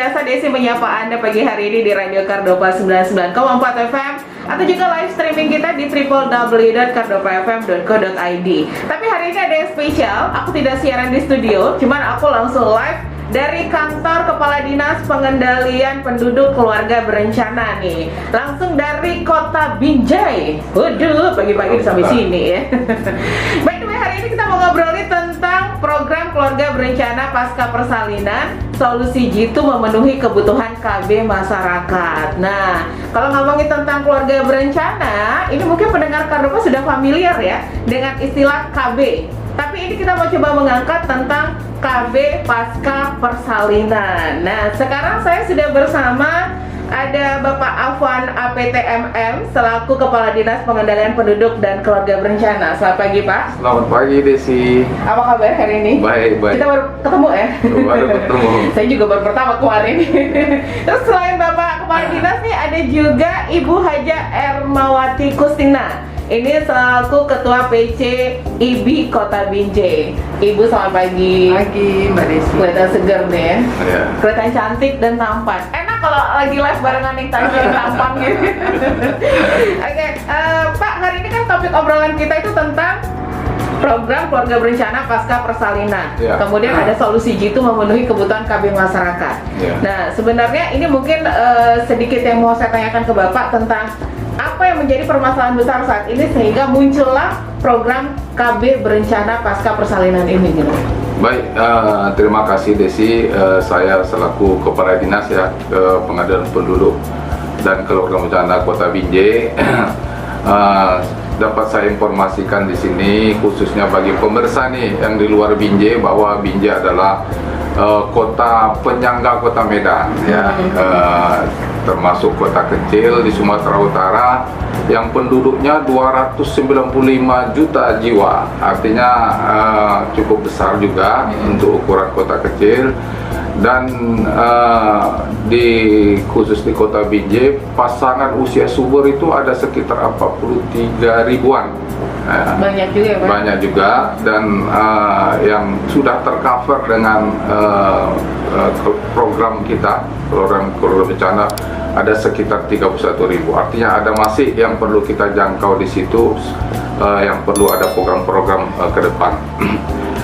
biasa Desi menyapa Anda pagi hari ini di Radio Kardopa 99,4 FM atau juga live streaming kita di www.kardopafm.co.id. Tapi hari ini ada yang spesial, aku tidak siaran di studio, cuman aku langsung live dari kantor Kepala Dinas Pengendalian Penduduk Keluarga Berencana nih, langsung dari Kota Binjai. Waduh, pagi-pagi sampai sini ya. By the way, hari ini kita mau ngobrolin tentang program Keluarga Berencana Pasca Persalinan, solusi jitu memenuhi kebutuhan KB masyarakat. Nah, kalau ngomongin tentang keluarga berencana, ini mungkin pendengar Kardopa sudah familiar ya dengan istilah KB. Tapi ini kita mau coba mengangkat tentang KB pasca persalinan. Nah, sekarang saya sudah bersama ada Bapak Afwan APTMM selaku Kepala Dinas Pengendalian Penduduk dan Keluarga Berencana. Selamat pagi, Pak. Selamat pagi, Desi. Apa kabar hari ini? Baik. Kita baru ketemu ya? Baru ketemu. Saya juga baru pertama kemarin. Terus selain Bapak Kepala Dinas nih, ada juga Ibu Haja Ermawati Kustina. Ini selaku Ketua PC IBI Kota Binjai. Ibu selamat pagi. Pagi, Mbak Desi. Kelihatan segar nih ya. Ya. Kelihatan cantik dan tampan. Enak kalau lagi live barengan yang cantik dan tampan gitu. Oke, Pak, hari ini kan topik obrolan kita itu tentang program Keluarga Berencana Pasca Persalinan. Ya. Kemudian ada solusi jitu memenuhi kebutuhan KB masyarakat. Ya. Nah, sebenarnya ini mungkin sedikit yang mau saya tanyakan ke Bapak tentang apa yang menjadi permasalahan besar saat ini sehingga muncullah program KB Berencana Pasca Persalinan ini gitu. Baik, terima kasih Desi. Saya selaku Kepala Dinas ya Pengendalian Penduduk dan Keluarga Berencana Kota Binjai dapat saya informasikan di sini khususnya bagi pemirsa nih yang di luar Binjai bahwa Binjai adalah kota penyangga Kota Medan ya, termasuk kota kecil di Sumatera Utara yang penduduknya 295 juta jiwa, artinya cukup besar juga untuk ukuran kota kecil. Dan khusus di Kota Binjai, pasangan usia subur itu ada sekitar 43 ribuan. Banyak juga ya, Pak? Banyak juga, dan yang sudah tercover dengan program kita, program Keluarga Berencana, ada sekitar 31.000. Artinya ada masih yang perlu kita jangkau di situ, yang perlu ada program-program ke depan.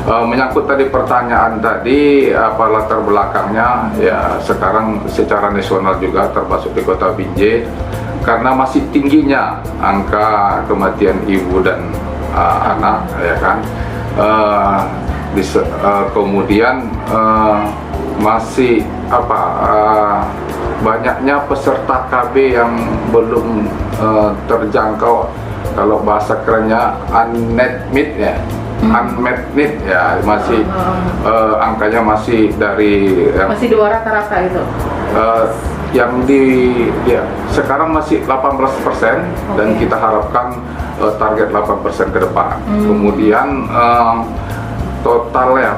Menyangkut tadi pertanyaan tadi, apa latar belakangnya, ya sekarang secara nasional juga termasuk di Kota Binjai, karena masih tingginya angka kematian ibu dan anak, ya kan. Kemudian masih banyaknya peserta KB yang belum terjangkau, kalau bahasa kerennya unmet need ya. Unmet need ya, masih angkanya masih dari masih di luar rata-rata itu. Yang sekarang masih 18%, dan kita harapkan target 8% ke depan. Kemudian total ya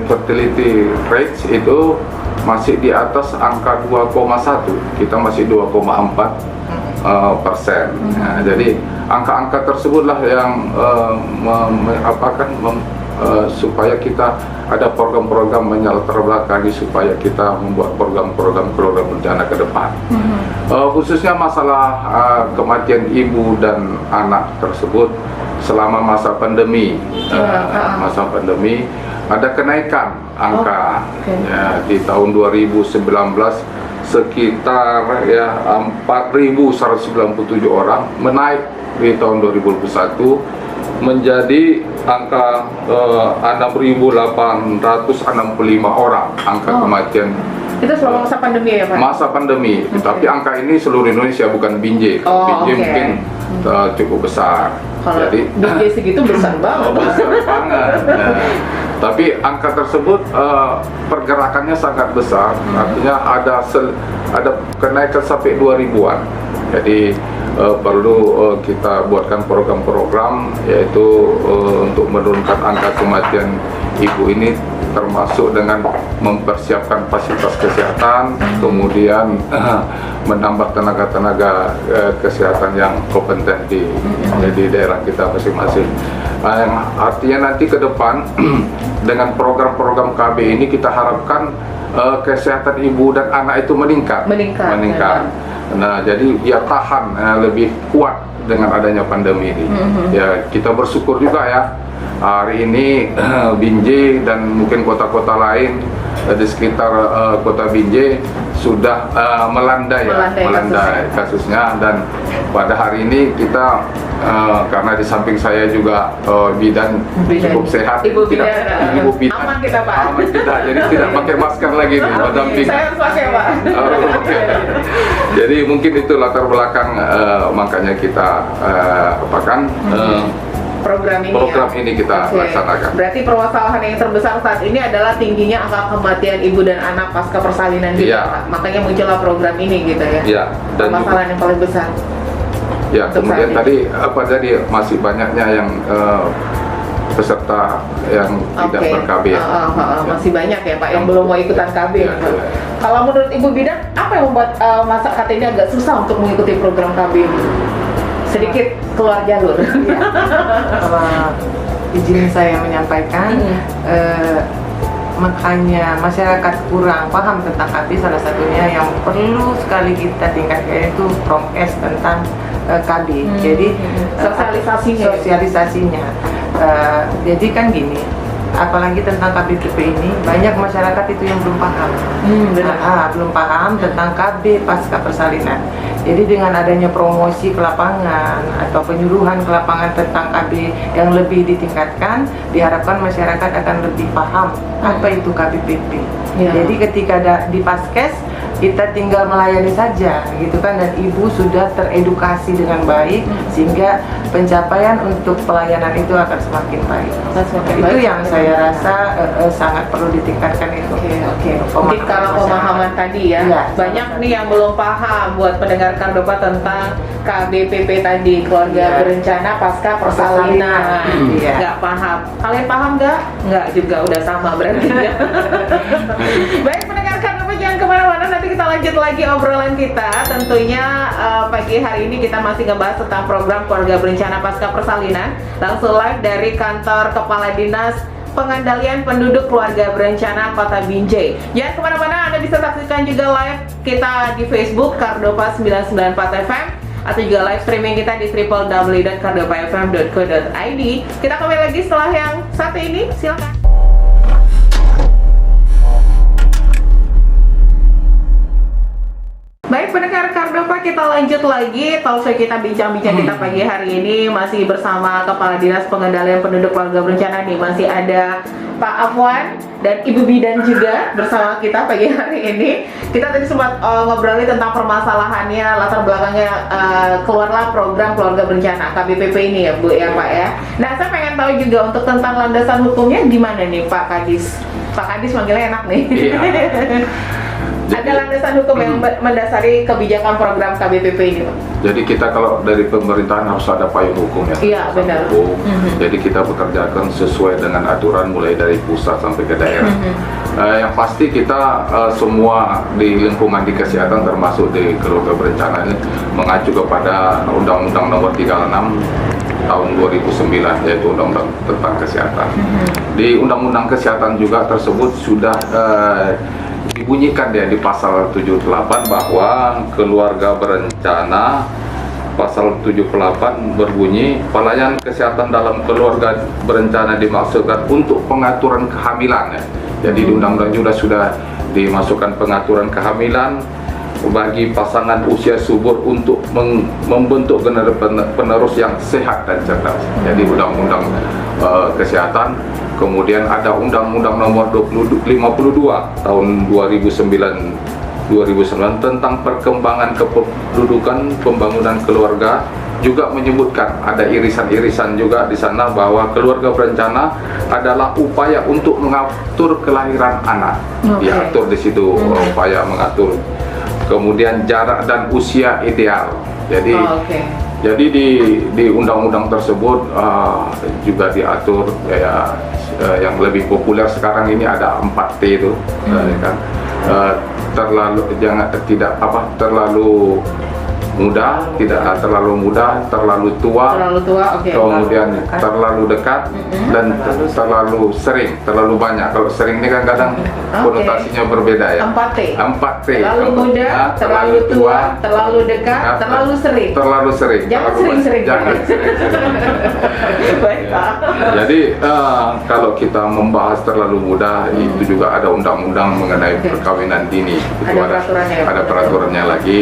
fertility rate itu masih di atas angka 2,1, kita masih 2,4%. Nah, jadi angka-angka tersebutlah yang supaya kita ada program-program menyalatar belakangi supaya kita membuat program-program keluarga berencana ke depan. Khususnya masalah kematian ibu dan anak tersebut selama masa pandemi. Masa pandemi ada kenaikan angka. Ya, di tahun 2019 sekitar ya 4.197 orang, menaik di tahun 2021 menjadi angka 6.865 orang angka kematian. Itu selama masa pandemi ya, Pak? Masa pandemi, tapi angka ini seluruh Indonesia, bukan Binjai. Binjai mungkin cukup besar. Kalau jadi Binjai segitu besar banget. Besar banget. Nah, tapi angka tersebut pergerakannya sangat besar, artinya ada kenaikan sampai 2.000-an. Jadi perlu kita buatkan program-program, yaitu untuk menurunkan angka kematian ibu ini, termasuk dengan mempersiapkan fasilitas kesehatan, kemudian menambah tenaga-tenaga kesehatan yang kompeten di daerah kita masing-masing. Yang artinya nanti ke depan dengan program-program KB ini kita harapkan kesehatan ibu dan anak itu meningkat. Nah, jadi dia tahan lebih kuat dengan adanya pandemi ini. Ya, kita bersyukur juga ya. Hari ini Binjai dan mungkin kota-kota lain di sekitar kota Binjai sudah melandai kasusnya, dan pada hari ini kita karena di samping saya juga bidan cukup sehat, Ibu bidan aman kita Pak, jadi tidak pakai masker lagi nih, mendamping. Saya harus pakai Pak. Okay. Jadi mungkin itu latar belakang makanya kita program ini kita laksanakan. Berarti permasalahan yang terbesar saat ini adalah tingginya angka kematian ibu dan anak pasca persalinan gitu, Pak. Makanya muncullah program ini gitu ya. Iya. Dan permasalahan yang paling besar. Ya, kemudian tadi masih banyaknya yang peserta yang tidak ber-KB. Masih banyak ya Pak yang belum mau ikutan KB. Kalau menurut Ibu Bidan, apa yang membuat masyarakat ini agak susah untuk mengikuti program KB ini? Sedikit keluar jalur. Izin saya menyampaikan, makanya masyarakat kurang paham tentang KB. Salah satunya yang perlu sekali kita tingkatkan itu prokes tentang KB. Jadi sosialisasinya. Jadi kan gini, apalagi tentang KBPP ini banyak masyarakat itu yang belum paham. Belum paham tentang KB pasca persalinan. Jadi dengan adanya promosi ke lapangan atau penyuluhan ke lapangan tentang KB yang lebih ditingkatkan, diharapkan masyarakat akan lebih paham apa itu KBPP. Jadi ketika di Paskes kita tinggal melayani saja gitu kan, dan ibu sudah teredukasi dengan baik sehingga pencapaian untuk pelayanan itu akan semakin baik. Itu yang saya rasa sangat perlu ditingkatkan itu. Mungkin kalau pemahaman tadi ya, banyak nih yang belum paham. Buat pendengar Kardopa tentang KBPP tadi, keluarga berencana pasca persalinan. Nggak paham. Kalian paham nggak? Nggak juga, udah sama berarti ya. Baik pendengar Kardopa, jangan kemana-mana, nanti kita lanjut lagi obrolan kita. Tentunya pagi hari ini kita masih ngebahas tentang program keluarga berencana pasca persalinan, langsung live dari kantor Kepala Dinas Pengendalian Penduduk Keluarga Berencana Kota Binjai. Jangan kemana-mana, Anda bisa saksikan juga live kita di Facebook Kardopa 994 FM, atau juga live streaming kita di www.kardopafm.co.id. Kita kembali lagi setelah yang satu ini, silakan. Baik pendengar Kardopa, kita lanjut lagi talkshow kita, bincang-bincang kita pagi hari ini masih bersama Kepala Dinas Pengendalian Penduduk Keluarga Berencana nih. Masih ada Pak Afwan dan Ibu Bidan juga bersama kita pagi hari ini. Kita tadi sempat ngobrolin tentang permasalahannya, latar belakangnya, keluarlah program keluarga berencana KBPP ini ya Bu ya Pak ya. Nah, saya pengen tahu juga untuk tentang landasan hukumnya gimana nih Pak Kadis. Pak Kadis manggilnya enak nih. Ada landasan hukum yang mendasari kebijakan program KBPP ini, Pak? Jadi kita kalau dari pemerintahan harus ada payung hukum ya. Iya, benar. Jadi kita bekerjakan sesuai dengan aturan mulai dari pusat sampai ke daerah. Yang pasti kita semua di lingkungan di kesehatan termasuk di keluarga berencana ini mengacu kepada Undang-Undang Nomor 36 tahun 2009, yaitu Undang-Undang tentang Kesehatan. Di Undang-Undang Kesehatan juga tersebut sudah dibunyikan ya di pasal 78 bahwa keluarga berencana, pasal 78 berbunyi pelayanan kesehatan dalam keluarga berencana dimaksudkan untuk pengaturan kehamilan ya. Jadi di undang-undang juga sudah dimasukkan pengaturan kehamilan bagi pasangan usia subur untuk membentuk generasi penerus yang sehat dan cerdas. Jadi undang-undang kesehatan. Kemudian ada Undang-Undang Nomor 52 tahun 2009 tentang perkembangan kependudukan pembangunan keluarga, juga menyebutkan ada irisan-irisan juga di sana bahwa keluarga berencana adalah upaya untuk mengatur kelahiran anak. Diatur di situ upaya mengatur. Kemudian jarak dan usia ideal. Jadi jadi di undang-undang tersebut juga diatur ya, yang lebih populer sekarang ini ada 4T itu, muda, tidak terlalu muda, terlalu tua, oke. kemudian terlalu dekat, dan terlalu sering, terlalu banyak. Kalau sering ini kan kadang konotasinya berbeda ya. 4T. 4T. Terlalu muda, terlalu tua, terlalu dekat, terlalu sering. Terlalu sering. Jangan terlalu sering-sering. Jangan sering-sering. Baik, Pak. Jadi kalau kita membahas terlalu muda, itu juga ada undang-undang mengenai perkawinan dini. Itu Ada peraturannya ya, ada Pak? peraturannya lagi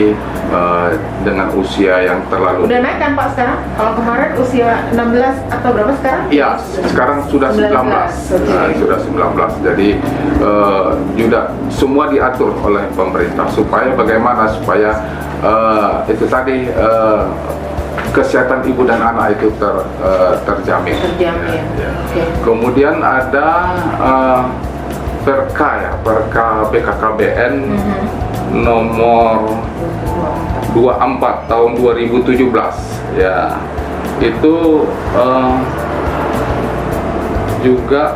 dengan usia yang terlalu. Udah naik kan Pak sekarang? Kalau kemarin usia 16 atau berapa sekarang? Iya, sekarang sudah 19. 19, oke. Sudah 19. Jadi juga semua diatur oleh pemerintah supaya bagaimana supaya itu tadi kesehatan ibu dan anak itu terjamin. Terjamin. Ya. Oke. Kemudian ada Perka ya, Perka BKKBN nomor 24 tahun 2017 ya. Itu juga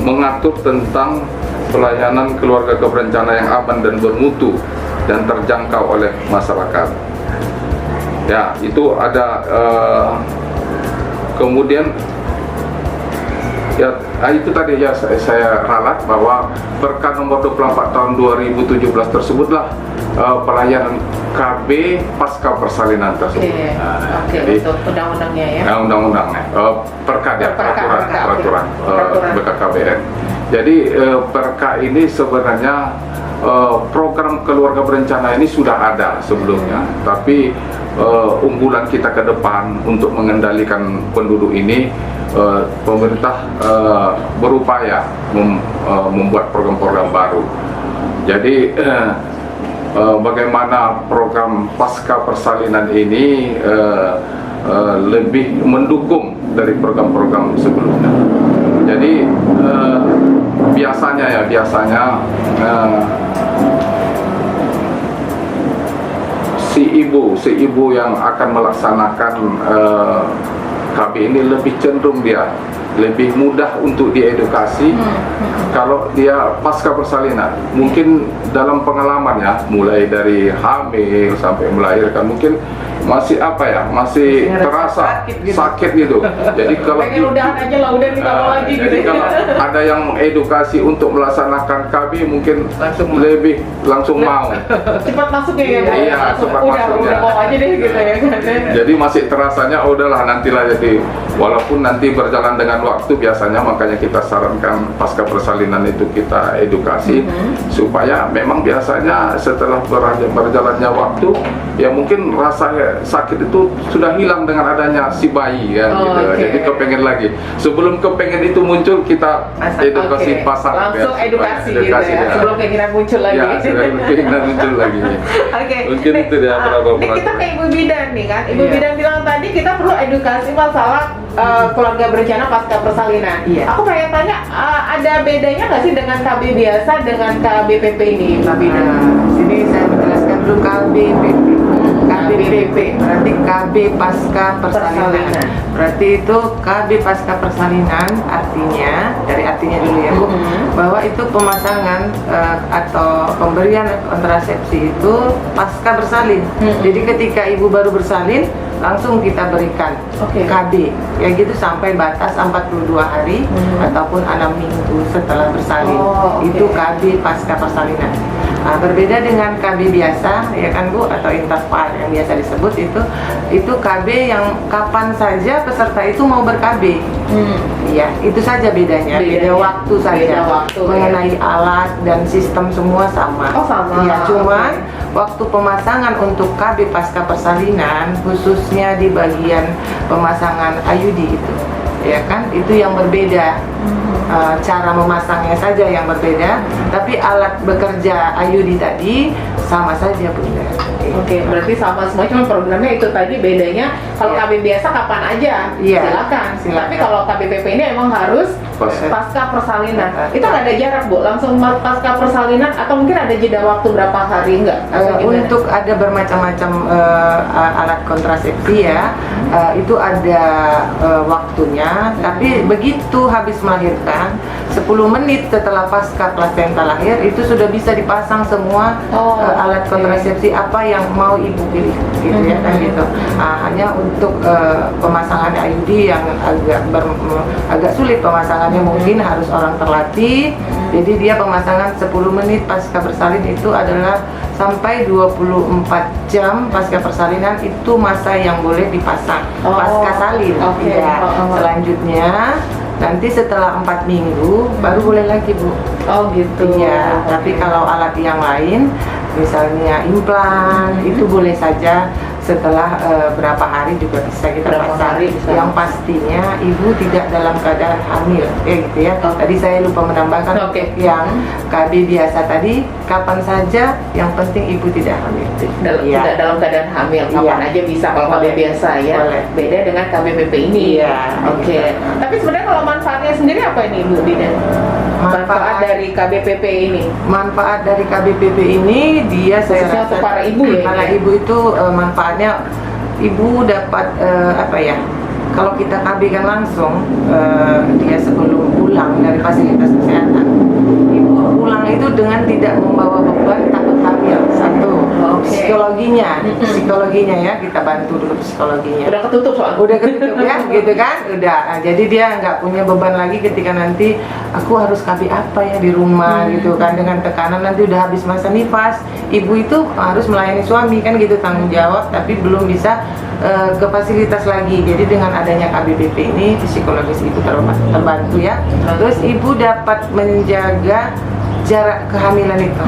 mengatur tentang pelayanan keluarga berencana yang aman dan bermutu dan terjangkau oleh masyarakat. Ya, itu ada kemudian ya itu tadi ya saya ralat bahwa Perka nomor 24 tahun 2017 tersebutlah pelayanan KB pasca persalinan tersebut. Oke, Jadi untuk undang-undangnya ya. undang-undangnya Perka ya, peraturan BKKBN. Jadi Perka ini sebenarnya program keluarga berencana ini sudah ada sebelumnya, tapi unggulan kita ke depan untuk mengendalikan penduduk ini, pemerintah berupaya membuat program-program baru. Jadi bagaimana program pasca persalinan ini lebih mendukung dari program-program sebelumnya. Jadi biasanya si ibu yang akan melaksanakan KB ini lebih cenderung dia lebih mudah untuk diedukasi kalau dia pasca persalinan. Mungkin dalam pengalamannya mulai dari hamil sampai melahirkan mungkin masih masih terasa sakit gitu. Jadi kalau pengen udahan aja lah, udah ditambah lagi gitu. jadi kalau ada yang edukasi untuk melaksanakan KB mungkin langsung mau. Cepat masuknya ya, Bu? Iya, cepat masuknya. Udah mau aja deh gitu ya kan. Jadi masih terasanya udahlah nantilah, jadi walaupun nanti berjalan dengan waktu biasanya, makanya kita sarankan pasca persalinan itu kita edukasi supaya memang biasanya setelah berjalannya waktu ya mungkin rasa sakit itu sudah hilang dengan adanya si bayi kan gitu. Jadi kepengen lagi. Sebelum kepengen itu muncul kita edukasi pasang langsung ya, edukasi gitu ya. ya. Sebelum keinginan muncul lagi. Ya, sebelum keinginan muncul lagi. Oke. Mungkin itu dia Ini kita ke Ibu Bidan nih kan. Ibu Bidan bilang tadi kita perlu edukasi masalah keluarga berencana pasca persalinan. Aku pengen tanya, ada bedanya nggak sih dengan KB biasa dengan KBPP ini, Ibu Bidan? Sini saya menjelaskan dulu KBPP. KBPP berarti KB pasca persalinan. Berarti itu KB pasca persalinan artinya, dari artinya dulu ya Bu, bahwa itu pemasangan atau pemberian kontrasepsi itu pasca bersalin. Jadi ketika ibu baru bersalin langsung kita berikan KB ya gitu sampai batas 42 hari ataupun 6 minggu setelah bersalin. Itu KB pasca persalinan. Nah, berbeda dengan KB biasa ya kan Bu, atau interval yang biasa disebut itu KB yang kapan saja peserta itu mau ber-KB. Iya, itu saja bedanya. Beda waktu saja. Mengenai alat dan sistem semua sama. Sama. Iya, cuman waktu pemasangan untuk KB pasca persalinan khususnya di bagian pemasangan IUD itu ya kan, itu yang berbeda. Cara memasangnya saja yang berbeda, tapi alat bekerja IUD tadi sama saja Bunda. Oke, berarti sama semua, cuma programnya itu tadi bedanya. Kalau KB biasa kapan aja, silakan. Tapi kalau KBPP ini emang harus pasca persalinan. Itu nggak ada jarak Bu, langsung pasca persalinan atau mungkin ada jeda waktu berapa hari enggak? Untuk ada bermacam-macam alat kontrasepsi ya, itu ada waktunya. Tapi begitu habis melahirkan 10 menit setelah pasca plasenta lahir itu sudah bisa dipasang semua alat kontrasepsi apa yang mau ibu pilih, gitu ya kan gitu. Hanya untuk pemasangan IUD yang agak sulit pemasangannya, mungkin harus orang terlatih. Jadi dia pemasangan 10 menit pasca bersalin itu adalah sampai 24 jam pasca persalinan itu masa yang boleh dipasang pasca salin. Ya. Selanjutnya nanti setelah 4 minggu baru boleh lagi, Bu. Oh gitu. Iya, tapi kalau alat yang lain misalnya implan itu boleh saja setelah berapa hari juga bisa kita pasang. Yang pastinya ibu tidak dalam keadaan hamil, gitu ya. Tadi saya lupa menambahkan yang KB biasa tadi, kapan saja yang penting ibu tidak hamil. Tidak dalam keadaan hamil, kapan aja bisa kalau KB biasa ya. Boleh. Beda dengan KBPP ini. Iya. Oke. Tapi sebenarnya kalau manfaatnya sendiri apa ini, Bu Dina? Manfaat dari KBPP ini? Manfaat dari KBPP ini dia saya rasa untuk para ibu ya. Para ibu itu manfaatnya ibu dapat apa ya? Kalau kita KB kan langsung dia sebelum pulang dari fasilitas kesehatan, ibu pulang itu dengan tidak membawa beban takut hamil. Satu, psikologinya ya, kita bantu dulu psikologinya. Udah ketutup soalnya. Udah ketutup ya, gitu kan? Udah. Nah, jadi dia nggak punya beban lagi ketika nanti aku harus KB apa ya di rumah gitu kan, dengan tekanan nanti udah habis masa nifas. Ibu itu harus melayani suami kan gitu, tanggung jawab, tapi belum bisa ke fasilitas lagi. Jadi dengan adanya KBPP ini psikologis ibu terbantu ya. Terus ibu dapat menjaga jarak kehamilan itu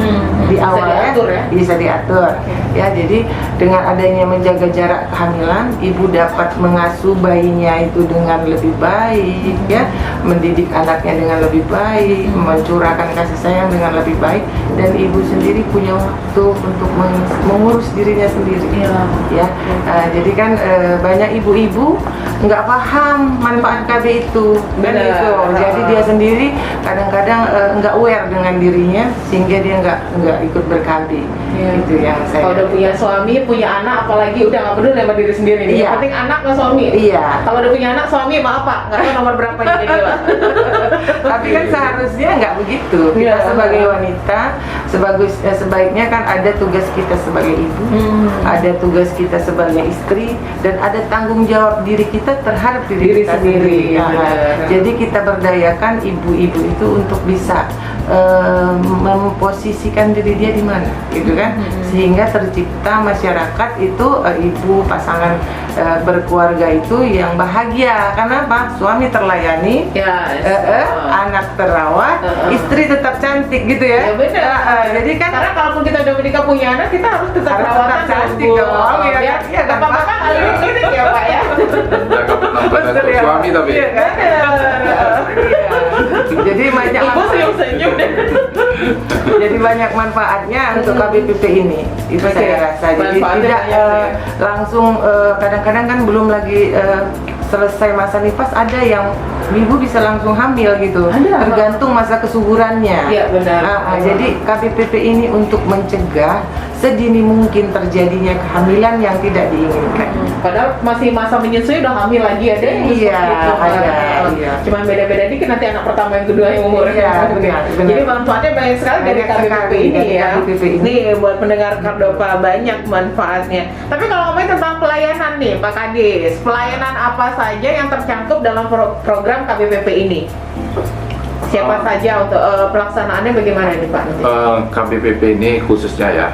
di awalnya bisa diatur ya. Jadi dengan adanya menjaga jarak kehamilan, ibu dapat mengasuh bayinya itu dengan lebih baik ya, mendidik anaknya dengan lebih baik, mencurahkan kasih sayang dengan lebih baik, dan ibu sendiri punya waktu untuk mengurus dirinya sendiri ya. Jadi kan banyak ibu-ibu nggak paham manfaat KB itu kan gitu. Jadi dia sendiri kadang-kadang nggak aware dengan dirinya sehingga dia nggak ikut ber-KB. Itu yang saya. Kalau udah punya suami, punya anak, apalagi udah nggak peduli sama diri sendiri nih. Yang penting anak sama suami. Kalau udah punya anak, suami maaf Pak, nggak tahu nomor berapa ini Pak. Tapi kan seharusnya nggak begitu. Kita sebagai wanita, sebaiknya kan ada tugas kita sebagai ibu, ada tugas kita sebagai istri, dan ada tanggung jawab diri kita terhadap diri kita sendiri. Jadi kita berdayakan ibu-ibu itu untuk bisa memposisikan diri dia di mana, gitu kan, sehingga tercipta masyarakat itu ibu pasangan berkeluarga itu yang bahagia. Karena apa? Suami terlayani, anak terawat, istri tetap cantik, gitu ya. Jadi kan karena kalaupun kita udah menikah punya anak, kita harus tetap perawatan cantik dong, ya. Bapak-bapak kali ya Pak ya. Jaga penampilan suami tapi. Jadi banyak ibu senyum-senyum deh. Jadi banyak manfaatnya untuk KBPP ini, itu saya rasa. Jadi tidak langsung kadang-kadang kan belum lagi selesai masa nifas, ada yang ibu bisa langsung hamil gitu, tergantung masa kesuburannya. Iya benar. Jadi KBPP ini untuk mencegah sedini mungkin terjadinya kehamilan yang tidak diinginkan. Padahal masih masa menyusui udah hamil lagi, ada yang cuman beda-beda dikit nanti anak pertama yang kedua yang umurnya. Jadi manfaatnya banyak sekali dari KBPP ini ya. Nih buat pendengar Kardopa banyak manfaatnya. Tapi kalau ngomongin tentang pelayanan nih Pak Kadis, pelayanan apa saja yang tercantum dalam program KBPP ini? Siapa saja untuk pelaksanaannya bagaimana nih Pak? KBPP ini khususnya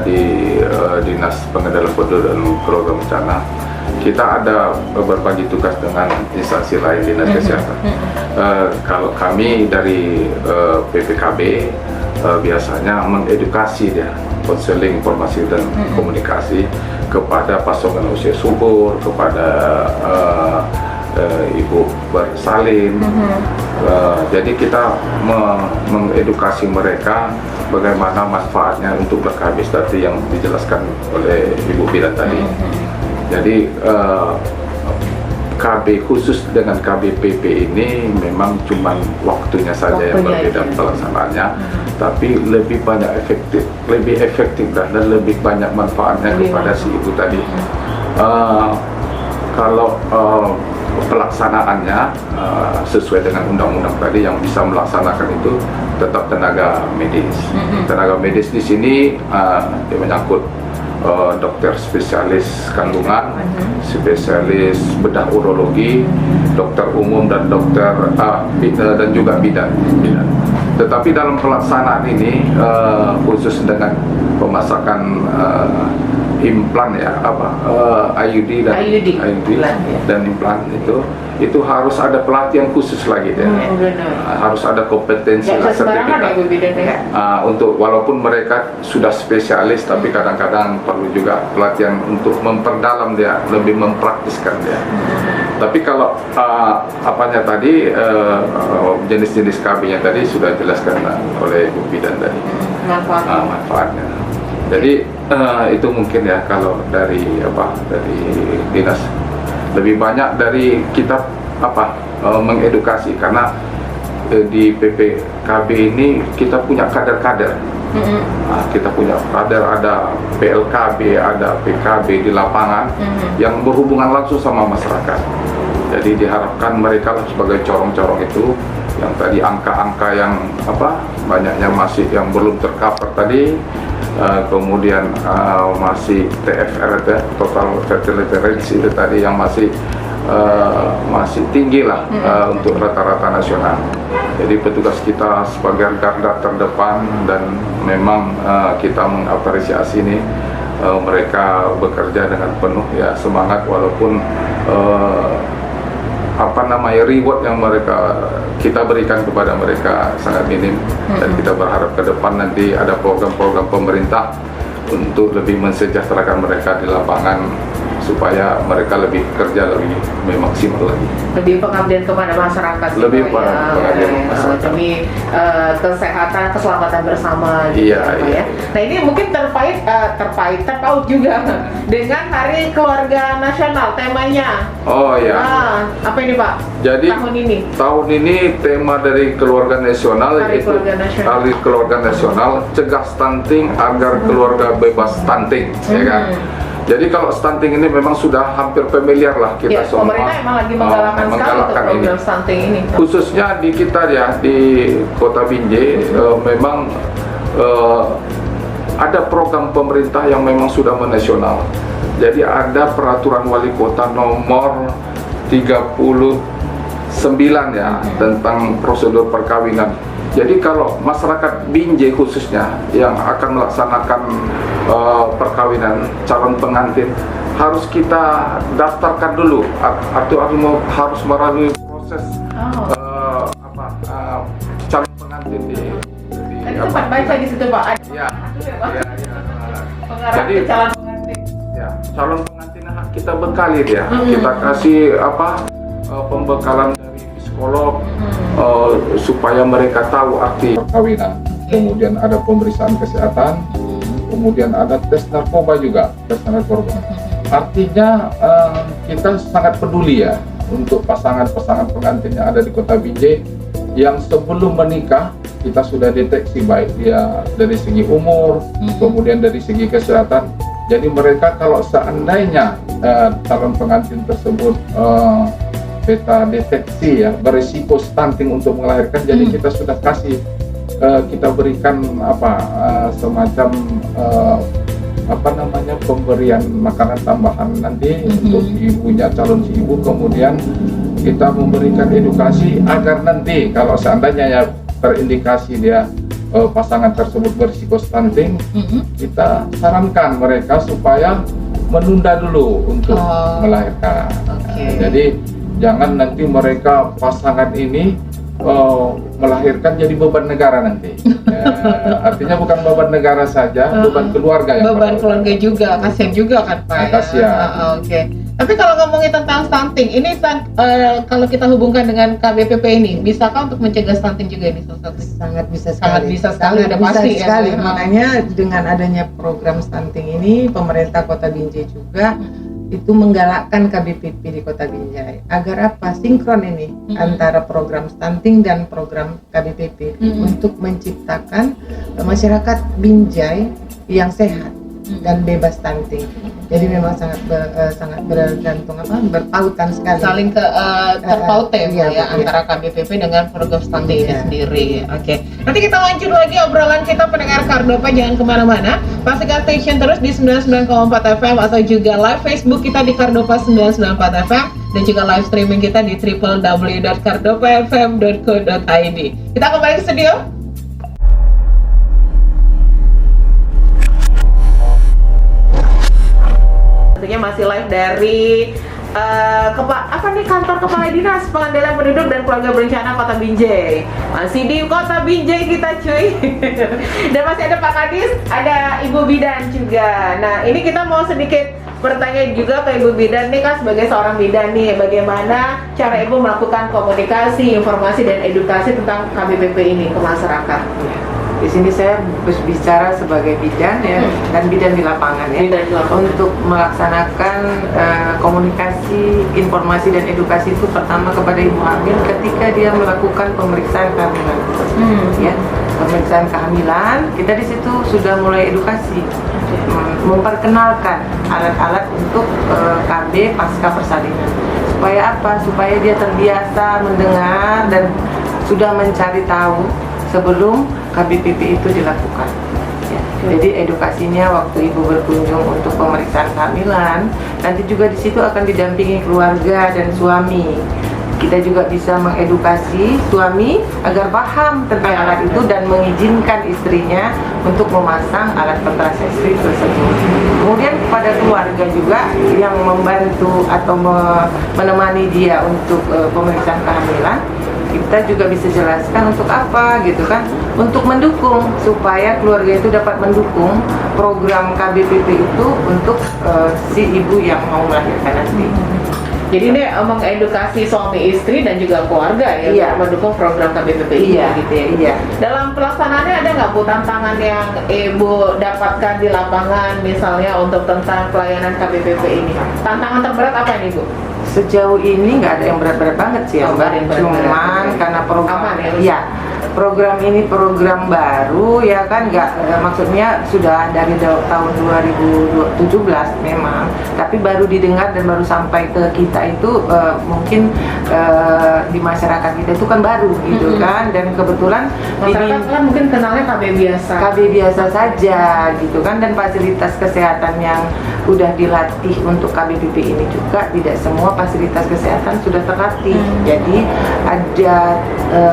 di Dinas Pengendalian Penduduk dan Program Bencana, kita ada berbagi tugas dengan instansi lain Dinas Kesehatan. Kalau kami dari PPKB biasanya mengedukasi konseling, informasi dan komunikasi kepada pasangan usia subur, kepada ibu bersalin. Jadi kita mengedukasi mereka bagaimana manfaatnya untuk ber-KB tadi yang dijelaskan oleh Ibu Bidan tadi. Jadi KB khusus dengan KBPP ini memang cuma waktunya saja yang berbeda pelaksanaannya, tapi lebih efektif dan lebih banyak manfaatnya kepada si ibu tadi. Kalau pelaksanaannya sesuai dengan undang-undang tadi, yang bisa melaksanakan itu tetap tenaga medis. Tenaga medis di sini dia menyangkut dokter spesialis kandungan, spesialis bedah urologi, dokter umum dan dokter dan juga bidan. Tetapi dalam pelaksanaan ini khusus dengan pemasakan implan ya, IUD dan implan itu harus ada pelatihan khusus lagi deh. Harus ada kompetensi sertifikat. Untuk walaupun mereka sudah spesialis, tapi kadang-kadang perlu juga pelatihan untuk memperdalam dia, lebih mempraktiskan dia. Tapi kalau apanya tadi jenis-jenis KB-nya tadi sudah jelaskan oleh Bu Bidan tadi, manfaatnya. Jadi itu mungkin ya kalau dari dinas. Lebih banyak dari kita mengedukasi, karena di PPKB ini kita punya kader-kader. Kita punya kader, ada PLKB, ada PKB di lapangan yang berhubungan langsung sama masyarakat. Jadi diharapkan mereka sebagai corong-corong itu, yang tadi angka-angka yang banyaknya masih yang belum tercover tadi, kemudian masih TFR total fertility rate itu tadi yang masih tinggi lah untuk rata-rata nasional. Jadi petugas kita sebagai garda terdepan, dan memang kita mengapresiasi ini mereka bekerja dengan penuh ya semangat, walaupun reward yang kita berikan kepada mereka sangat minim. Dan kita berharap ke depan nanti ada program-program pemerintah untuk lebih mensejahterakan mereka di lapangan, supaya mereka lebih kerja lebih maksimal lagi. Lebih pengabdian kepada masyarakat. Lebih pengabdian masyarakat. Demi kesehatan, keselamatan bersama. Iya. Nah ini mungkin terpaut juga dengan Hari Keluarga Nasional temanya. Oh ya. Apa ini Pak? Jadi tahun ini tema dari Keluarga Nasional yaitu Hari Keluarga Nasional, cegah stunting agar keluarga bebas stunting, ya kan? Jadi kalau stunting ini memang sudah hampir familiar lah kita semua. Pemerintah emang lagi menggalakkan sekali untuk program stunting ini. Khususnya di kita ya, di Kota Binjai memang ada program pemerintah yang memang sudah menasional. Jadi ada peraturan wali kota nomor 39 ya tentang prosedur perkawinan. Jadi kalau masyarakat Binjai khususnya yang akan melaksanakan perkawinan calon pengantin, harus kita daftarkan dulu atau harus melalui proses calon pengantin di sempat baca di situ Pak. Jadi calon pengantin kita bekali dia, kita kasih pembekalan dari psikolog supaya mereka tahu arti perkawinan. Kemudian ada pemeriksaan kesehatan, kemudian ada tes narkoba juga, Artinya kita sangat peduli ya untuk pasangan-pasangan pengantin yang ada di Kota Binjai yang sebelum menikah kita sudah deteksi baik dia dari segi umur, kemudian dari segi kesehatan. Jadi mereka kalau seandainya calon pengantin tersebut kita deteksi ya berisiko stunting untuk melahirkan, jadi kita sudah kasih kita berikan semacam pemberian makanan tambahan nanti untuk ibunya, calon si ibu. Kemudian kita memberikan edukasi agar nanti kalau seandainya ya terindikasi dia pasangan tersebut berisiko stunting, kita sarankan mereka supaya menunda dulu untuk melahirkan. Jadi jangan nanti mereka pasangan ini melahirkan jadi beban negara nanti. Artinya bukan beban negara saja, beban keluarga yang beban keluarga juga, kasihan juga kan Pak. Kasihan. Tapi kalau ngomongin tentang stunting, ini kalau kita hubungkan dengan KBPP ini, bisakah untuk mencegah stunting juga ini? Sangat bisa sekali. Udah pasti sekali. Makanya dengan adanya program stunting ini, pemerintah Kota Binjai juga itu menggalakkan KBPP di Kota Binjai agar sinkron ini antara program stunting dan program KBPP untuk menciptakan masyarakat Binjai yang sehat. dan bebas stunting. Jadi memang sangat bergantung berpautan sekali. Saling terpaut ya, Bu, iya. antara KBPP dengan program stunting ini Iya. sendiri. Oke. Nanti kita lanjut lagi obrolan kita pendengar Kardopa, jangan kemana-mana. Pastikan station terus di 99,4 FM atau juga live Facebook kita di Kardopa 994 FM dan juga live streaming kita di www.kardopafm.co.id. Kita kembali ke studio. Tentunya masih live dari kantor Kepala Dinas Pengendalian Penduduk dan Keluarga Berencana Kota Binjai. Masih di Kota Binjai kita, cuy. Dan masih ada Pak Kadis, ada Ibu Bidan juga. Nah, ini kita mau sedikit bertanya juga ke Ibu Bidan nih, kan sebagai seorang bidan nih, bagaimana cara Ibu melakukan komunikasi, informasi dan edukasi tentang KBPP ini ke masyarakat? Di sini saya berbicara sebagai bidan ya, dan bidan di lapangan ya, Bidan di lapangan. untuk melaksanakan komunikasi, informasi dan edukasi itu pertama kepada ibu hamil ketika dia melakukan pemeriksaan kehamilan. Ya, pemeriksaan kehamilan kita di situ sudah mulai edukasi, memperkenalkan alat-alat untuk KB pasca persalinan. Supaya apa? Supaya dia terbiasa mendengar dan sudah mencari tahu sebelum KBPP itu dilakukan. Ya. Jadi edukasinya waktu ibu berkunjung untuk pemeriksaan kehamilan, nanti juga di situ akan didampingi keluarga dan suami. Kita juga bisa mengedukasi suami agar paham tentang alat itu dan mengizinkan istrinya untuk memasang alat kontrasepsi tersebut. Kemudian kepada keluarga juga yang membantu atau menemani dia untuk pemeriksaan kehamilan, kita juga bisa jelaskan untuk apa gitu kan, untuk mendukung supaya keluarga itu dapat mendukung program KBPP itu untuk si ibu yang mau melahirkan nanti. Jadi ini mengedukasi suami istri dan juga keluarga ya, Iya. untuk mendukung program KBPP ini Iya, gitu ya. iya. Dalam pelaksanaannya ada nggak Bu tantangan yang Ibu dapatkan di lapangan misalnya untuk tentang pelayanan KBPP ini? Tantangan terberat apa ini Bu? Sejauh ini nggak ada yang berat-berat banget sih ya Oh, nggak ada yang Mbak. berat-berat. Cuman karena program Aman ya, iya, program ini program baru ya kan, nggak maksudnya sudah dari tahun 2017 memang, tapi baru didengar dan baru sampai ke kita itu mungkin di masyarakat kita itu kan baru gitu kan, dan kebetulan Masyarakat kan mungkin kenalnya KB biasa. KB biasa saja gitu kan, dan fasilitas kesehatan yang udah dilatih untuk KBPP ini juga tidak semua fasilitas kesehatan sudah terlatih. Jadi ada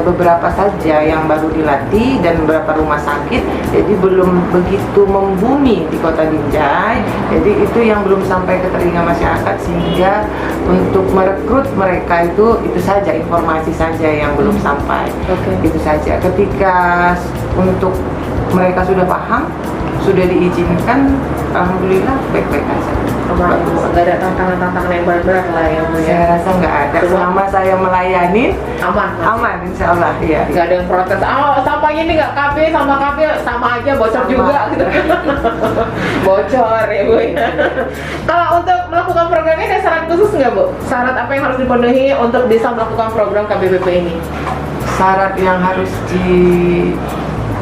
beberapa saja yang baru dilatih dan beberapa rumah sakit, jadi belum begitu membumi di Kota Binjai. Jadi itu yang belum sampai ke telinga masyarakat, sehingga untuk merekrut mereka itu saja, informasi saja yang belum sampai. Itu saja. Ketika untuk mereka sudah paham, sudah diizinkan, alhamdulillah baik-baik aja. Nggak ada tantangan-tantangan yang berat-berat lah ya Bu ya. Saya rasa nggak ada. Selama saya melayani, aman insya Allah ya. Nggak ada yang protes, sampahnya ini nggak KB sama KB sama aja, bocor Sama. juga gitu. Bocor ya Bu ya. Kalau untuk melakukan program ini ada syarat khusus nggak Bu? Syarat apa yang harus dipenuhi untuk bisa melakukan program KBPP ini? Syarat yang harus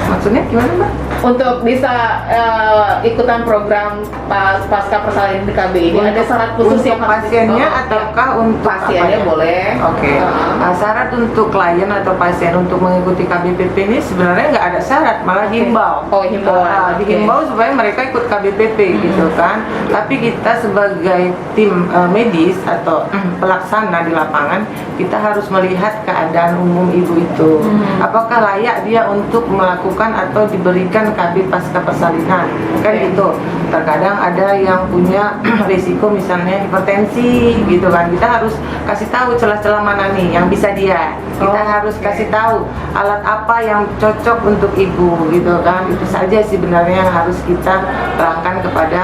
maksudnya gimana Mbak? Untuk bisa ikutan program pasca persalinan di KB ini ada syarat khusus untuk yang harus pasiennya iya. ataukah untuk pasiennya apanya? boleh. Oke. Nah, syarat untuk klien atau pasien untuk mengikuti KBPP ini sebenarnya nggak ada syarat, malah himbau. Oh, himbauan. Oke. Dihimbau supaya mereka ikut KBPP gitu kan. Tapi kita sebagai tim medis atau pelaksana di lapangan, kita harus melihat keadaan umum ibu itu. Apakah layak dia untuk melakukan atau diberikan KB pasca persalinan, kan Oke. gitu. Terkadang ada yang punya risiko misalnya hipertensi gitu kan, kita harus kasih tahu celah-celah mana nih yang bisa dia, kita harus kasih tahu alat apa yang cocok untuk ibu gitu kan. Itu saja sih sebenarnya yang harus kita terangkan kepada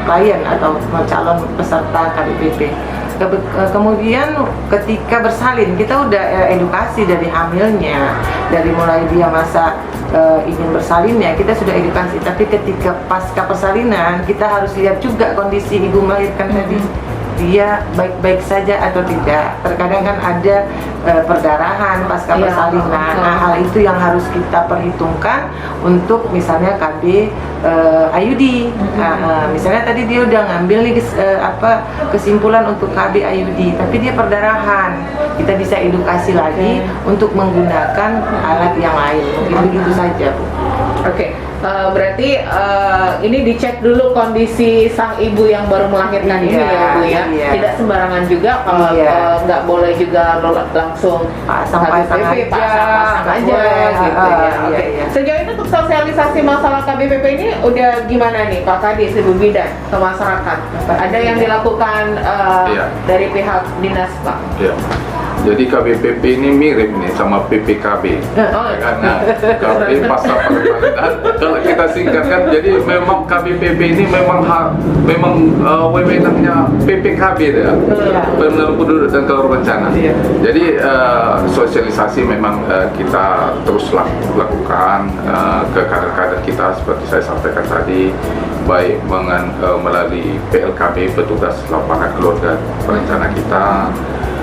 klien atau calon peserta KBPP. Kemudian ketika bersalin kita udah edukasi dari hamilnya, dari mulai dia masa ingin bersalinnya kita sudah edukasi, tapi ketika pasca persalinan kita harus lihat juga kondisi ibu melahirkan tadi dia baik-baik saja atau tidak. Terkadang kan ada perdarahan pasca Iya, persalinan. Nah, hal itu yang harus kita perhitungkan untuk misalnya KB IUD. Misalnya tadi dia udah ngambil nih kesimpulan untuk KB IUD, tapi dia perdarahan. Kita bisa edukasi lagi untuk menggunakan alat yang lain. Mungkin begitu saja, Bu. Oke, berarti ini dicek dulu kondisi sang ibu yang baru melahirkan ini ya Bu ya. Iya. Tidak sembarangan juga kalau nggak boleh juga langsung Pasang-pasang KBPP, aja, pasang-pasang nggak aja boleh. gitu ya. Iya, Oke. iya. Sejauh ini untuk sosialisasi masalah KBPP ini udah gimana nih Pak Kadis, Ibu Bidan ke masyarakat? Ada yang dilakukan Iya. dari pihak dinas Pak? Ya. Jadi KBPP ini mirip nih sama PPKB. Oh, Karena KB pasca persalinan, kalau kita singkatkan, jadi memang KBPP ini memang wewenangnya PPKB ya, Pemenang Penduduk dan Keluarga Berencana. Iya. Jadi sosialisasi memang kita terus lakukan ke kader-kader kita seperti saya sampaikan tadi, baik melalui PLKB, petugas lapangan keluarga berencana kita.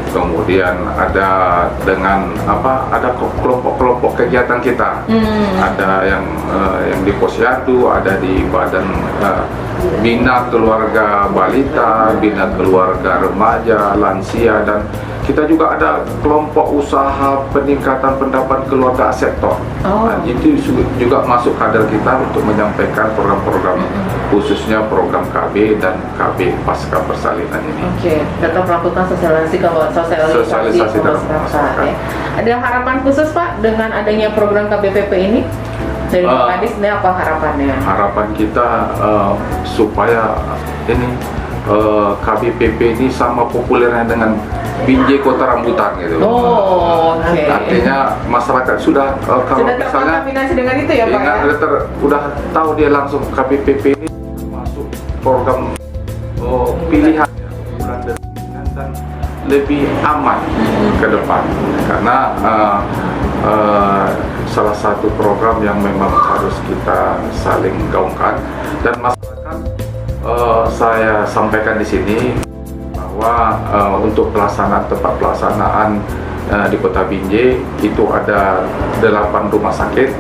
Kemudian ada dengan ada kelompok-kelompok kegiatan kita, ada yang di Posyandu, ada di Badan Bina Keluarga Balita, Bina Keluarga Remaja, Lansia, dan kita juga ada kelompok usaha peningkatan pendapat keluarga sektor. Nah, itu juga masuk kader kita untuk menyampaikan program-program khususnya program KB dan KB pasca persalinan ini. Oke, tetap melakukan sosialisasi Sosialisasi ke dalam masyarakat. masyarakat. Ya. Ada harapan khusus Pak dengan adanya program KBPP ini? Dari Pak Kadis, ini apa harapannya? Harapan kita supaya ini KBPP ini sama populernya dengan Binjai Kota Rambutan gitu. Oh, oke. Artinya masyarakat sudah kalau Sudah misalnya terkontaminasi dengan itu ya Pak ya? udah tahu dia langsung KBPP ini masuk program pilihan bulan depan dan lebih aman ke depan, karena salah satu program yang memang harus kita saling gaungkan. Dan masyarakat saya sampaikan di sini bahwa untuk tempat pelaksanaan di Kota Binjai itu ada 8 rumah sakit,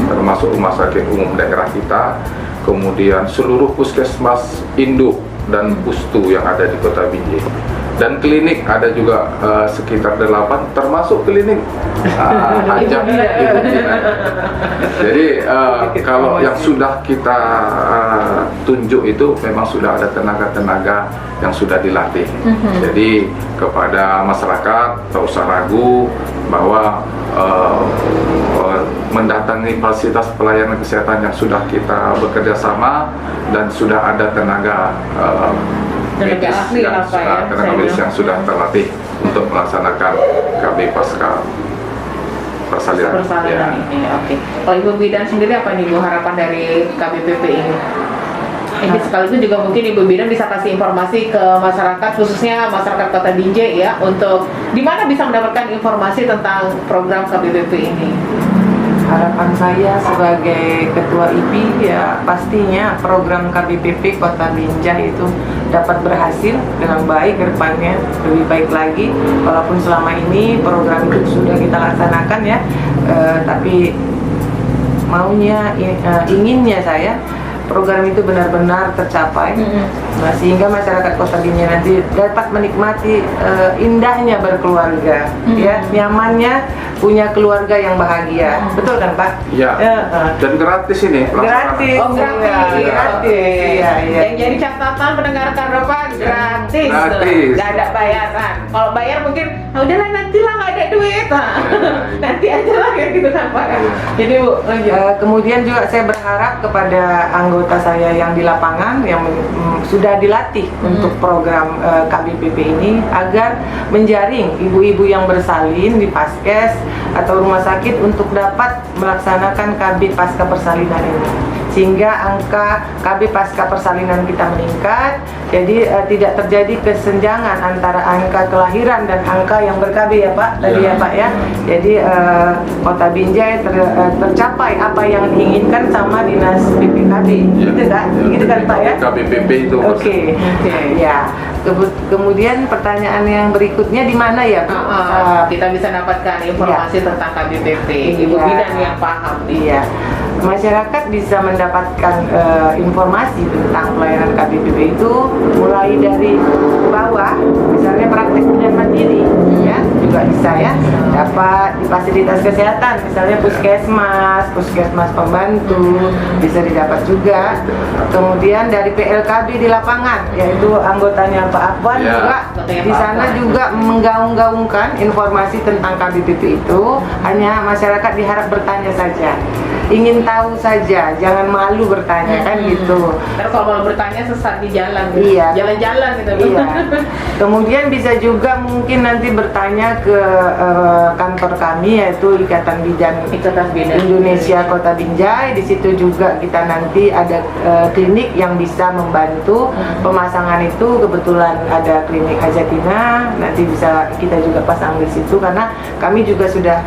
termasuk rumah sakit umum daerah kita, kemudian seluruh puskesmas induk dan pustu yang ada di Kota Binjai, dan klinik ada juga sekitar 8, termasuk klinik Hajat Ibu Bidan. Jadi kalau yang sudah kita tunjuk itu memang sudah ada tenaga-tenaga yang sudah dilatih. Jadi kepada masyarakat tak usah ragu bahwa mendatangi fasilitas pelayanan kesehatan yang sudah kita bekerja sama dan sudah ada tenaga medis ahli yang, apa ya, tenaga medis yang sudah terlatih untuk melaksanakan KB pasca persalinan. Ini, oke. Kalau Ibu Bidan sendiri apa nih Bu harapan dari KBPP ini? Ini sekaligus juga mungkin Ibu Bidan bisa kasih informasi ke masyarakat, khususnya masyarakat Kota Binjai ya, untuk di mana bisa mendapatkan informasi tentang program KBPP ini. Harapan saya sebagai Ketua IPI ya pastinya program KBPP Kota Binjai itu dapat berhasil dengan baik ke depannya, lebih baik lagi. Walaupun selama ini program itu sudah kita laksanakan ya, tapi inginnya saya program itu benar-benar tercapai, sehingga masyarakat Kota Binjai nanti dapat menikmati indahnya berkeluarga, ya, nyamannya punya keluarga yang bahagia. Betul kan Pak? Iya. Dan gratis ini pelaksanaan. Gratis. Oh, gratis. Iya, gratis. Iya, iya. Yang jadi catatan pendengarkan Bapak gratis. Gratis. Nggak ada bayaran. Kalau bayar mungkin, udahlah nantilah nggak ada duit. Nanti aja lah kayak gitu kan Pak. Jadi Bu, lanjut. Kemudian juga saya berharap kepada anggota saya yang di lapangan yang sudah dilatih untuk program KBPP ini agar menjaring ibu-ibu yang bersalin di Paskes atau rumah sakit untuk dapat melaksanakan KB pasca persalinan ini, sehingga angka KB pasca persalinan kita meningkat. Jadi tidak terjadi kesenjangan antara angka kelahiran dan angka yang ber-KB ya Pak tadi ya Pak ya. Jadi Kota Binjai tercapai apa yang diinginkan sama Dinas PPKB. Gitu kan? Gitu kan Pak ya? KBPP itu. Oke. Ya. Kemudian pertanyaan yang berikutnya di mana ya Bu? Kita bisa dapatkan informasi tentang KBPP. Ibu Iya. bidan yang paham. Iya. Masyarakat bisa mendapatkan informasi tentang pelayanan KBPP itu mulai dari bawah, misalnya praktek bidan mandiri, ya juga bisa ya, dapat di fasilitas kesehatan, misalnya puskesmas pembantu bisa didapat juga. Kemudian dari PLKB di lapangan, yaitu anggotanya Pak Afwan juga di sana juga menggaung-gaungkan informasi tentang KBPP itu. Hanya masyarakat diharap bertanya saja. Ingin tahu saja, jangan malu bertanya kan gitu. Terus kalau mau bertanya sesat di jalan, gitu. Iya. Jalan-jalan gitu. Iya. Kemudian bisa juga mungkin nanti bertanya ke kantor kami yaitu Ikatan Bidan Indonesia Kota Binjai. Di situ juga kita nanti ada klinik yang bisa membantu pemasangan itu. Kebetulan ada klinik Hajatina, nanti bisa kita juga pasang di situ karena kami juga sudah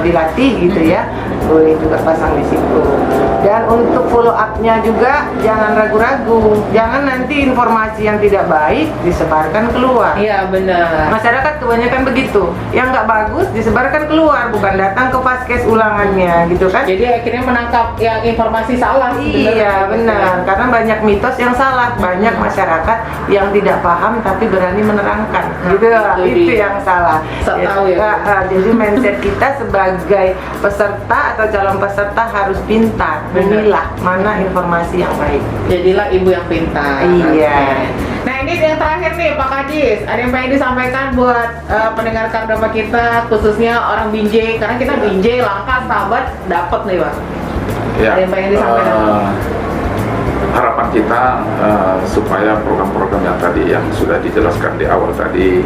dilatih gitu ya. Boleh juga pasang di situ. Dan untuk follow up-nya juga jangan ragu-ragu. Jangan nanti informasi yang tidak baik disebarkan keluar. Iya benar. Masyarakat kebanyakan begitu. Yang nggak bagus disebarkan keluar, bukan datang ke Vaskes ulangannya, gitu kan? Jadi akhirnya menangkap yang informasi salah. Iya benar. Karena banyak mitos yang salah. Banyak masyarakat yang tidak paham tapi berani menerangkan. Gitu. Itu yang salah. Jadi mindset kita sebagai peserta atau calon peserta harus pintar memilah mana informasi yang baik. Jadilah ibu yang pintar. Iya. Nah ini yang terakhir nih Pak Kadis, ada yang pengen disampaikan buat pendengar Kardama kita, khususnya orang Binjai, karena kita Binjai langka sahabat dapat nih Pak. Ya. Ada yang pengen disampaikan? Harapan kita supaya program-program yang tadi yang sudah dijelaskan di awal tadi,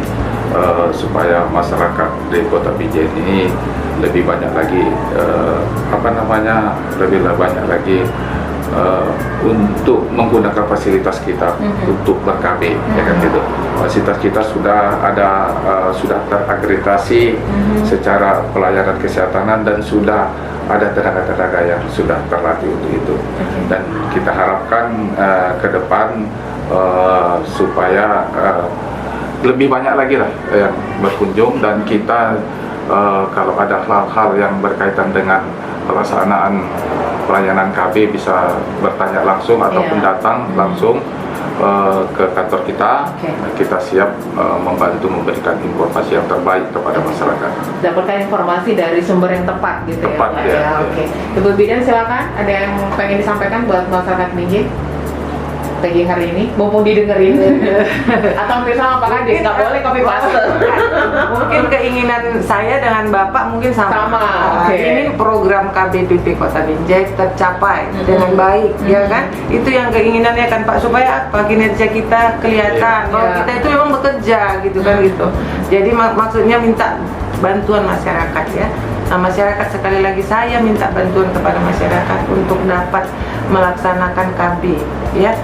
supaya masyarakat di Kota Binjai ini lebih banyak lagi lebih banyak lagi untuk menggunakan fasilitas kita untuk ber-KB, ya kan gitu. Fasilitas kita sudah ada sudah terakreditasi secara pelayanan kesehatan dan sudah ada tenaga-tenaga yang sudah terlatih untuk itu. Dan kita harapkan ke depan supaya lebih banyak lagi lah yang berkunjung, dan kita kalau ada hal-hal yang berkaitan dengan pelaksanaan pelayanan KB bisa bertanya langsung ataupun datang langsung ke kantor kita. Kita siap membantu memberikan informasi yang terbaik kepada masyarakat. Dapatkan informasi dari sumber yang tepat gitu Tepat, ya Pak ya. ya. Oke. Ibu Bidan silakan, ada yang pengen disampaikan buat masyarakat Binjai pagi hari ini, mumpung didengerin. Atau misalnya Pak Kadis, nggak boleh copy paste. Mungkin keinginan saya dengan Bapak mungkin sama. Ini program KBPP Kota Binjai tercapai dengan baik, ya kan? Itu yang keinginannya kan Pak, supaya apa? Kinerja kita kelihatan bahwa kita itu memang bekerja gitu kan gitu. Jadi maksudnya minta bantuan masyarakat ya. Nah, masyarakat sekali lagi saya minta bantuan kepada masyarakat untuk dapat melaksanakan KB ya.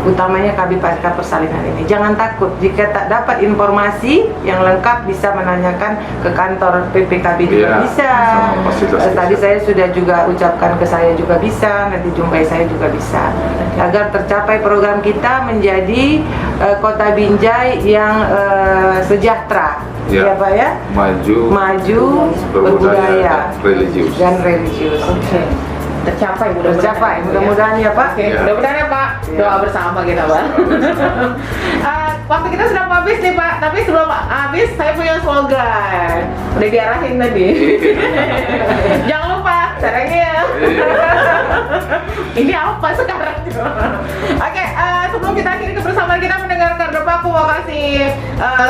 Utamanya KB pasca persalinan ini. Jangan takut, jika tak dapat informasi yang lengkap bisa menanyakan ke kantor PPKB juga bisa. Tadi saya sudah juga ucapkan ke saya juga bisa, nanti jumpai saya juga bisa. Agar tercapai program kita menjadi Kota Binjai yang sejahtera. Ya Pak ya? Maju, berbudaya dan religius. Tercapai mudah-mudahan ya Pak. Mudah-mudahan ya Pak. Doa bersama kita Pak. Waktu kita sudah habis nih Pak, tapi sebelum habis saya punya slogan. Udah diarahin tadi. Jangan lupa caranya ya. Ini apa sekarang? Oke, sebelum kita akhiri kebersamaan kita mendengar Kardama, aku mau kasih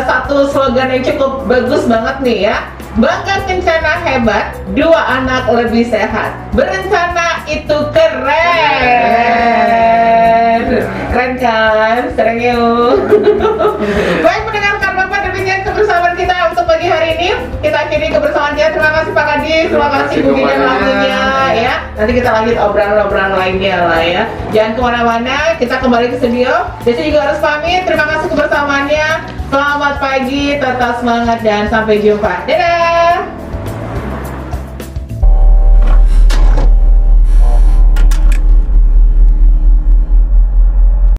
satu slogan yang cukup bagus banget nih ya. Bangga kencana hebat, 2 anak lebih sehat. Berencana itu keren. Keren kan? Serang yuk. Baik, mendengar Kardama, demikian kebersamaan kita untuk pagi hari ini. Kita akhiri kebersamaan kita. Terima kasih Pak Kadis, terima kasih Bu Gideon semuanya. waktunya ya. Nanti kita lanjut obrolan-obrolan lainnya lah ya. Jangan kemana-mana, kita kembali ke studio. Desi juga harus pamit. Terima kasih kebersamaannya. Selamat pagi, tetap semangat dan sampai jumpa. Dadah.